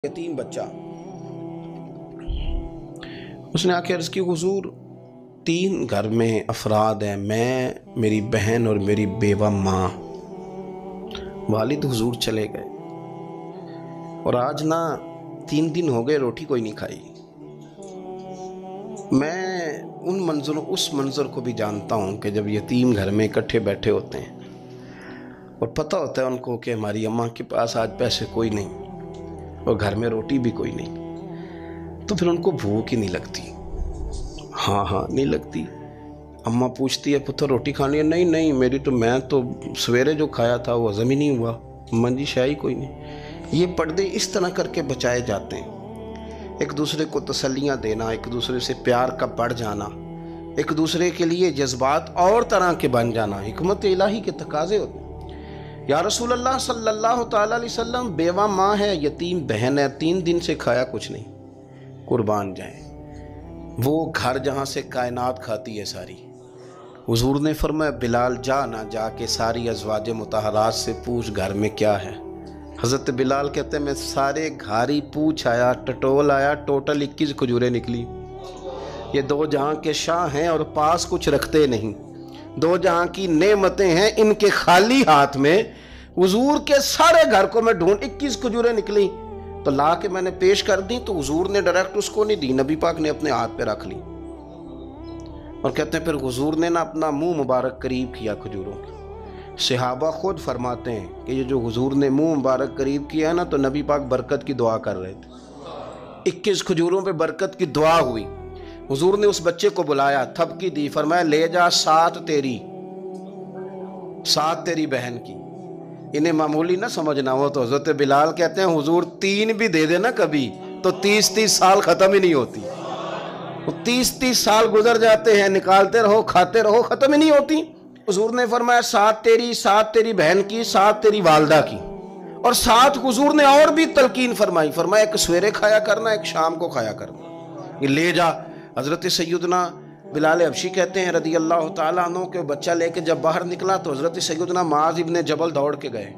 یتیم بچہ، اس نے آ کے عرض کی حضور 3 گھر میں افراد ہیں، میں، میری بہن اور میری بیوہ ماں۔ والد حضور چلے گئے اور آج نہ 3 دن ہو گئے روٹی کوئی نہیں کھائی۔ میں اس منظر کو بھی جانتا ہوں کہ جب یتیم گھر میں اکٹھے بیٹھے ہوتے ہیں اور پتہ ہوتا ہے ان کو کہ ہماری اماں کے پاس آج پیسے کوئی نہیں اور گھر میں روٹی بھی کوئی نہیں، تو پھر ان کو بھوک ہی نہیں لگتی۔ ہاں نہیں لگتی۔ اماں پوچھتی ہے پتر روٹی کھانی ہے؟ نہیں میں تو سویرے جو کھایا تھا وہ ہضم ہی نہیں ہوا، اماں جی شاہی کوئی نہیں۔ یہ پردے اس طرح کر کے بچائے جاتے ہیں، ایک دوسرے کو تسلیاں دینا، ایک دوسرے سے پیار کا بڑھ جانا، ایک دوسرے کے لیے جذبات اور طرح کے بن جانا، حکمت الہی کے تقاضے ہوتے ہیں۔ یا رسول اللہ صلی اللہ تعالیٰ علیہ وسلم، بیوہ ماں ہے، یتیم بہن ہے، 3 دن سے کھایا کچھ نہیں، قربان جائیں وہ گھر جہاں سے کائنات کھاتی ہے ساری۔ حضور نے فرمایا بلال جا کے ساری ازواج مطہرات سے پوچھ گھر میں کیا ہے۔ حضرت بلال کہتے ہیں میں سارے گھاری پوچھ آیا، ٹٹول آیا، ٹوٹل 21 کھجوریں نکلی۔ یہ 2 جہاں کے شاہ ہیں اور پاس کچھ رکھتے نہیں، 2 جہاں کی نعمتیں ہیں، ان کے خالی ہاتھ میں حضور کے سارے گھر کو میں ڈھونڈ 21 کھجوریں نکلی تو لا کے میں نے پیش کر دی، تو حضور نے ڈائریکٹ اس کو نہیں دی، نبی پاک نے اپنے ہاتھ پہ رکھ لی اور کہتے ہیں پھر حضور نے نا اپنا منہ مبارک قریب کیا کھجوروں کے۔ صحابہ خود فرماتے ہیں کہ یہ جو حضور نے منہ مبارک قریب کیا ہے نا تو نبی پاک برکت کی دعا کر رہے تھے، 21 کھجوروں پہ برکت کی دعا ہوئی۔ حضور نے اس بچے کو بلایا، تھپکی دی، فرمایا لے جا 7 تیری بہن کی۔ انہیں معمولی نہ سمجھنا ہو تو حضرت بلال کہتے ہیں حضور 3 بھی دے دینا کبھی تو 30 سال ختم ہی نہیں ہوتی، 30 سال گزر جاتے ہیں، نکالتے رہو کھاتے رہو، ختم ہی نہیں ہوتی۔ حضور نے فرمایا 7 تیری بہن کی، 7 تیری والدہ کی، اور 7 حضور نے اور بھی تلقین فرمائی، فرمایا ایک سویرے کھایا کرنا، ایک شام کو کھایا کرنا، یہ لے جا۔ حضرت سیدنا بلال حبشی کہتے ہیں رضی اللہ تعالیٰ عنہ کہ بچہ لے کے جب باہر نکلا تو حضرت سیدنا معاذ ابن جبل دوڑ کے گئے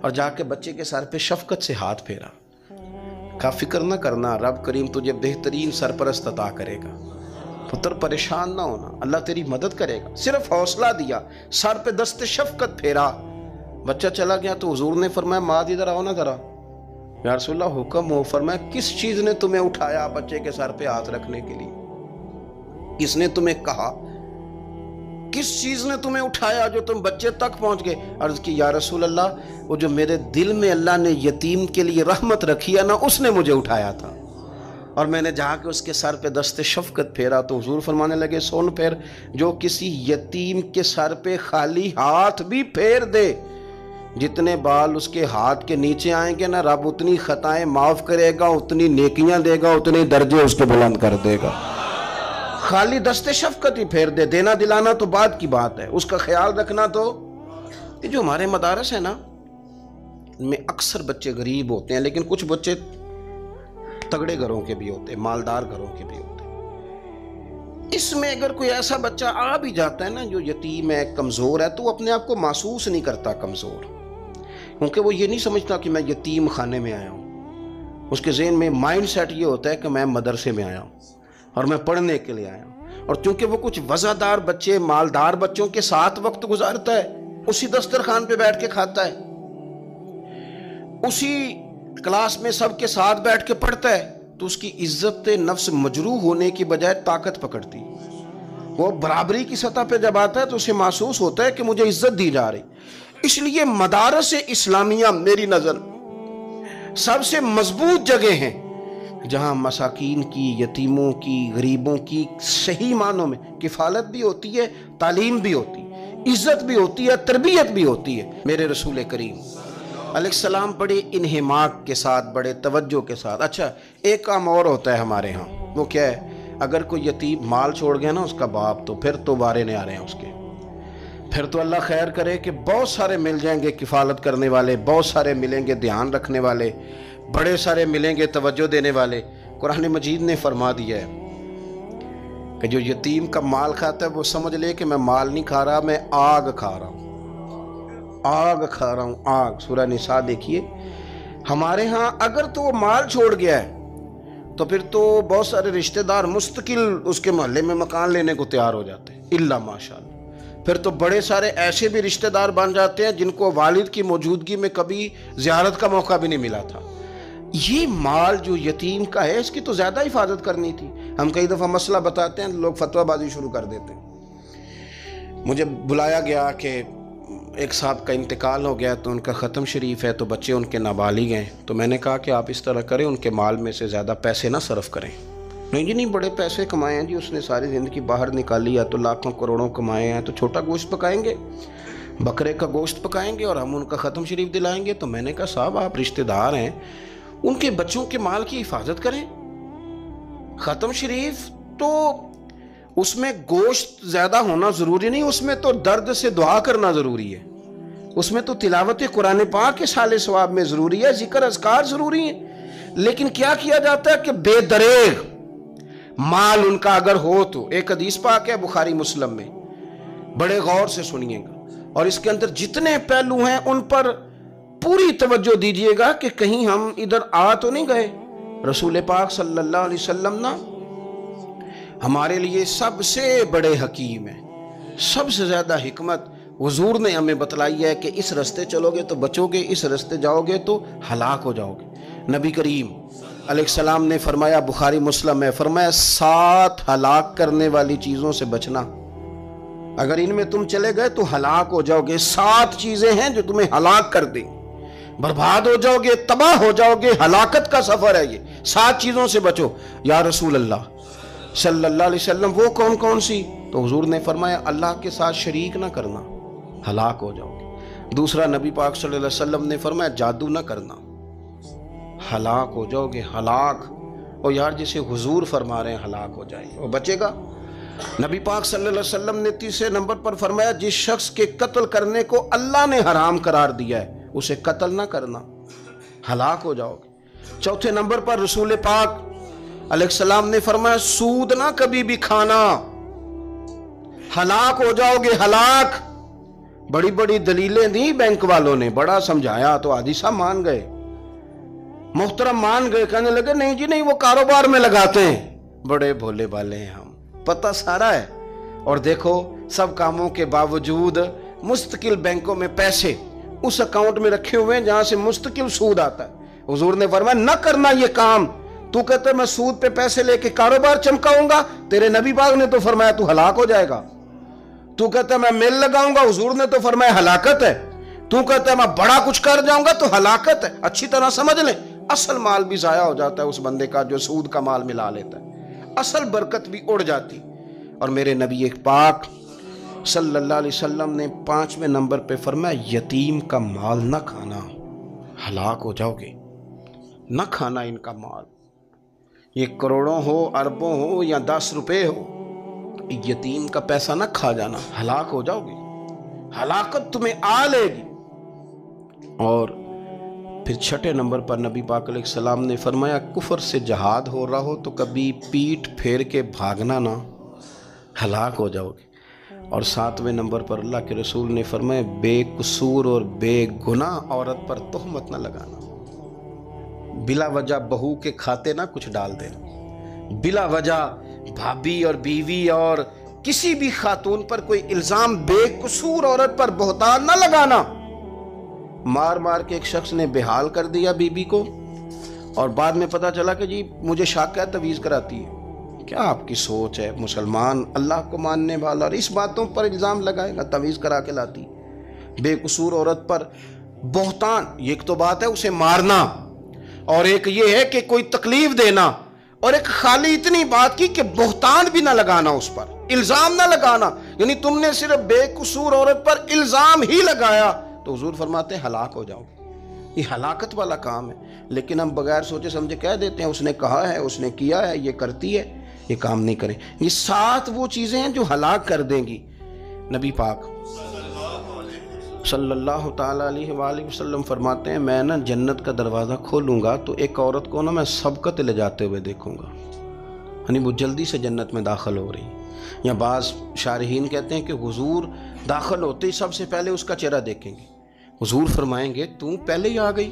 اور جا کے بچے کے سر پہ شفقت سے ہاتھ پھیرا، کہا فکر نہ کرنا، رب کریم تجھے بہترین سرپرست عطا کرے گا، پتر پریشان نہ ہونا، اللہ تیری مدد کرے گا۔ صرف حوصلہ دیا، سر پہ دست شفقت پھیرا، بچہ چلا گیا تو حضور نے فرمایا معاذ ادھر آؤ نا ذرا۔ یا رسول اللہ حکم ہو۔ فرمایا کس چیز نے تمہیں اٹھایا بچے کے سر پہ ہاتھ رکھنے کے لیے؟ کس نے تمہیں کہا؟ کس چیز نے تمہیں اٹھایا جو تم بچے تک پہنچ گئے؟ عرض کی یا رسول اللہ وہ جو میرے دل میں اللہ نے یتیم کے لیے رحمت رکھی ہے نا، اس نے مجھے اٹھایا تھا، اور میں نے جا کے اس کے سر پہ دست شفقت پھیرا تو حضور فرمانے لگے سن پھر، جو کسی یتیم کے سر پہ خالی ہاتھ بھی پھیر دے، جتنے بال اس کے ہاتھ کے نیچے آئیں گے نا، رب اتنی خطائیں معاف کرے گا، اتنی نیکیاں دے گا، اتنے درجے اس کے بلند کر دے گا۔ خالی دست شفقت ہی پھیر دے، دینا دلانا تو بعد کی بات ہے، اس کا خیال رکھنا تو۔ یہ جو ہمارے مدارس ہیں نا، ان میں اکثر بچے غریب ہوتے ہیں، لیکن کچھ بچے تگڑے گھروں کے بھی ہوتے ہیں، مالدار گھروں کے بھی ہوتے ہیں۔ اس میں اگر کوئی ایسا بچہ آ بھی جاتا ہے نا جو یتیم ہے، کمزور ہے، تو وہ اپنے آپ کو محسوس نہیں کرتا کمزور، کیونکہ وہ یہ نہیں سمجھتا کہ میں یتیم خانے میں آیا ہوں۔ اس کے ذہن میں مائنڈ سیٹ یہ ہوتا ہے کہ میں مدرسے میں آیا ہوں اور میں پڑھنے کے لیے آیا ہوں، اور چونکہ وہ کچھ وزادار بچے، مالدار بچوں کے ساتھ وقت گزارتا ہے، اسی دسترخوان پہ بیٹھ کے کھاتا ہے، اسی کلاس میں سب کے ساتھ بیٹھ کے پڑھتا ہے، تو اس کی عزت نفس مجروح ہونے کی بجائے طاقت پکڑتی۔ وہ برابری کی سطح پہ جب آتا ہے تو اسے محسوس ہوتا ہے کہ مجھے عزت دی جا رہی۔ اس لیے مدارس اسلامیہ میری نظر سب سے مضبوط جگہ ہیں جہاں مساکین کی، یتیموں کی، غریبوں کی صحیح معنوں میں کفالت بھی ہوتی ہے، تعلیم بھی ہوتی ہے، عزت بھی ہوتی ہے، تربیت بھی ہوتی ہے۔ میرے رسول کریم علیہ السلام بڑے انہماک کے ساتھ، بڑے توجہ کے ساتھ۔ اچھا ایک کام اور ہوتا ہے ہمارے ہاں، وہ کیا ہے؟ اگر کوئی یتیم مال چھوڑ گیا نا اس کا باپ، تو پھر تو بارے نہیں آ رہے ہیں اس کے، پھر تو اللہ خیر کرے کہ بہت سارے مل جائیں گے کفالت کرنے والے، بہت سارے ملیں گے دھیان رکھنے والے، بڑے سارے ملیں گے توجہ دینے والے۔ قرآن مجید نے فرما دیا ہے کہ جو یتیم کا مال کھاتا ہے وہ سمجھ لے کہ میں مال نہیں کھا رہا، میں آگ کھا رہا ہوں، آگ کھا رہا ہوں، آگ۔ سورہ نساء دیکھیے ہمارے ہاں اگر تو وہ مال چھوڑ گیا ہے تو پھر تو بہت سارے رشتہ دار مستقل اس کے محلے میں مکان لینے کو تیار ہو جاتے ہیں، الا ماشاءاللہ۔ پھر تو بڑے سارے ایسے بھی رشتہ دار بن جاتے ہیں جن کو والد کی موجودگی میں کبھی زیارت کا موقع بھی نہیں ملا تھا۔ یہ مال جو یتیم کا ہے اس کی تو زیادہ حفاظت کرنی تھی۔ ہم کئی دفعہ مسئلہ بتاتے ہیں، لوگ فتویٰ بازی شروع کر دیتے ہیں۔ مجھے بلایا گیا کہ ایک صاحب کا انتقال ہو گیا تو ان کا ختم شریف ہے، تو بچے ان کے نابالغ ہیں، تو میں نے کہا کہ آپ اس طرح کریں، ان کے مال میں سے زیادہ پیسے نہ صرف کریں۔ نہیں جی نہیں، بڑے پیسے کمائے ہیں جی، اس نے ساری زندگی باہر نکالی، یا تو لاکھوں کروڑوں کمائے ہیں، تو چھوٹا گوشت پکائیں گے، بکرے کا گوشت پکائیں گے اور ہم ان کا ختم شریف دلائیں گے۔ تو میں نے کہا صاحب آپ رشتہ دار ہیں، ان کے بچوں کے مال کی حفاظت کریں۔ ختم شریف تو اس میں گوشت زیادہ ہونا ضروری نہیں، اس میں تو درد سے دعا کرنا ضروری ہے، اس میں تو تلاوت قرآن پاک کے سال ثواب میں ضروری ہے، ذکر اذکار ضروری ہیں۔ لیکن کیا کیا جاتا ہے کہ بے دریغ مال ان کا اگر ہو تو، ایک حدیث پاک ہے بخاری مسلم میں، بڑے غور سے سنیے گا اور اس کے اندر جتنے پہلو ہیں ان پر پوری توجہ دیجئے گا کہ کہیں ہم ادھر آ تو نہیں گئے۔ رسول پاک صلی اللہ علیہ وسلم نا ہمارے لیے سب سے بڑے حکیم ہیں، سب سے زیادہ حکمت حضور نے ہمیں بتلائی ہے کہ اس رستے چلو گے تو بچو گے، اس رستے جاؤ گے تو ہلاک ہو جاؤ گے۔ نبی کریم علیہ السلام نے فرمایا، بخاری مسلم ہے، فرمایا 7 ہلاک کرنے والی چیزوں سے بچنا، اگر ان میں تم چلے گئے تو ہلاک ہو جاؤ گے۔ 7 چیزیں ہیں جو تمہیں ہلاک کر دیں، برباد ہو جاؤ گے، تباہ ہو جاؤ گے، ہلاکت کا سفر ہے یہ، 7 چیزوں سے بچو۔ یا رسول اللہ صلی اللہ علیہ وسلم وہ کون کون سی؟ تو حضور نے فرمایا اللہ کے ساتھ شریک نہ کرنا، ہلاک ہو جاؤ گے۔ دوسرا نبی پاک صلی اللہ علیہ وسلم نے فرمایا جادو نہ کرنا، ہلاک ہو جاؤ گے، ہلاک۔ اور یار جسے حضور فرما رہے ہیں ہلاک ہو جائے وہ بچے گا۔ نبی پاک صلی اللہ علیہ وسلم نے تیسرے نمبر پر فرمایا جس شخص کے قتل کرنے کو اللہ نے حرام قرار دیا ہے اسے قتل نہ کرنا، ہلاک ہو جاؤ گے۔ چوتھے نمبر پر رسول پاک علیہ السلام نے فرمایا سود نہ کبھی بھی کھانا، ہلاک ہو جاؤ گے، ہلاک۔ بڑی بڑی دلیلیں دی بینک والوں نے، بڑا سمجھایا تو حاجی صاحب مان گئے، محترم مان گئے، کہنے لگے نہیں جی نہیں وہ کاروبار میں لگاتے ہیں۔ بڑے بھولے والے ہیں ہم، پتہ سارا ہے۔ اور دیکھو سب کاموں کے باوجود مستقل بینکوں میں پیسے اس اکاؤنٹ میں رکھے ہوئے ہیں جہاں سے مستقل سود آتا ہے۔ حضور نے فرمایا نہ کرنا یہ کام۔ تو کہتا ہے میں سود پہ پیسے لے کے کاروبار چمکاؤں گا، تیرے نبی پاک نے تو فرمایا تو ہلاک ہو جائے گا۔ تو کہتا ہے میں مل لگاؤں گا، حضور نے تو فرمایا ہلاکت ہے۔ تو کہتا ہے میں بڑا کچھ کر جاؤں گا تو ہلاکت ہے۔ اچھی طرح سمجھ لیں، اصل مال بھی ضائع ہو جاتا ہے اس بندے کا جو سود کا مال ملا لیتا ہے، اصل برکت بھی اڑ جاتی۔ اور میرے نبی پاک صلی اللہ علیہ وسلم نے 5ویں نمبر پہ فرمایا یتیم کا مال نہ کھانا، ہلاک ہو جاؤ گے، نہ کھانا ان کا مال، یہ کروڑوں ہو، اربوں ہو یا 10 روپے ہو، یتیم کا پیسہ نہ کھا جانا، ہلاک ہو جاؤ گے، ہلاکت تمہیں آ لے گی۔ اور پھر 6 نمبر پر نبی پاک علیہ السلام نے فرمایا کفر سے جہاد ہو رہا ہو تو کبھی پیٹھ پھیر کے بھاگنا نہ، ہلاک ہو جاؤ گے۔ اور 7ویں نمبر پر اللہ کے رسول نے فرمایا بے قصور اور بے گناہ عورت پر تہمت نہ لگانا، بلا وجہ بہو کے کھاتے نہ کچھ ڈال دینا، بلا وجہ بھابھی اور بیوی اور کسی بھی خاتون پر کوئی الزام بے قصور عورت پر بہتان نہ لگانا۔ مار مار کے ایک شخص نے بحال کر دیا بیوی کو اور بعد میں پتا چلا کہ جی مجھے شک ہے تویز کراتی ہے۔ کیا آپ کی سوچ ہے؟ مسلمان اللہ کو ماننے والا اور اس باتوں پر الزام لگائے گا تویز کرا کے لاتی؟ بے قصور عورت پر بہتان، یہ ایک تو بات ہے اسے مارنا، اور ایک یہ ہے کہ کوئی تکلیف دینا، اور ایک خالی اتنی بات کی کہ بہتان بھی نہ لگانا، اس پر الزام نہ لگانا، یعنی تم نے صرف بے قصور عورت پر الزام ہی لگایا تو حضور فرماتے ہیں ہلاک ہو جاؤ گے۔ یہ ہلاکت والا کام ہے، لیکن ہم بغیر سوچے سمجھے کہہ دیتے ہیں اس نے کہا ہے، اس نے کیا ہے، یہ کرتی ہے، یہ کام نہیں کریں۔ یہ 7 وہ چیزیں ہیں جو ہلاک کر دیں گی۔ نبی پاک صلی اللہ تعالیٰ علیہ وآلہ وسلم فرماتے ہیں میں نا جنت کا دروازہ کھولوں گا تو ایک عورت کو نا میں سبقت لے جاتے ہوئے دیکھوں گا، یعنی وہ جلدی سے جنت میں داخل ہو رہی۔ یا بعض شارحین کہتے ہیں کہ حضور داخل ہوتے ہی سب سے پہلے اس کا چہرہ دیکھیں گے، حضور فرمائیں گے تو پہلے ہی آ گئی،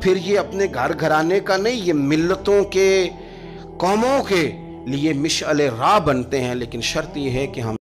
پھر یہ اپنے گھر گھرانے کا نہیں، یہ ملتوں کے، قوموں کے لیے مشعل راہ بنتے ہیں۔ لیکن شرط یہ ہے کہ ہم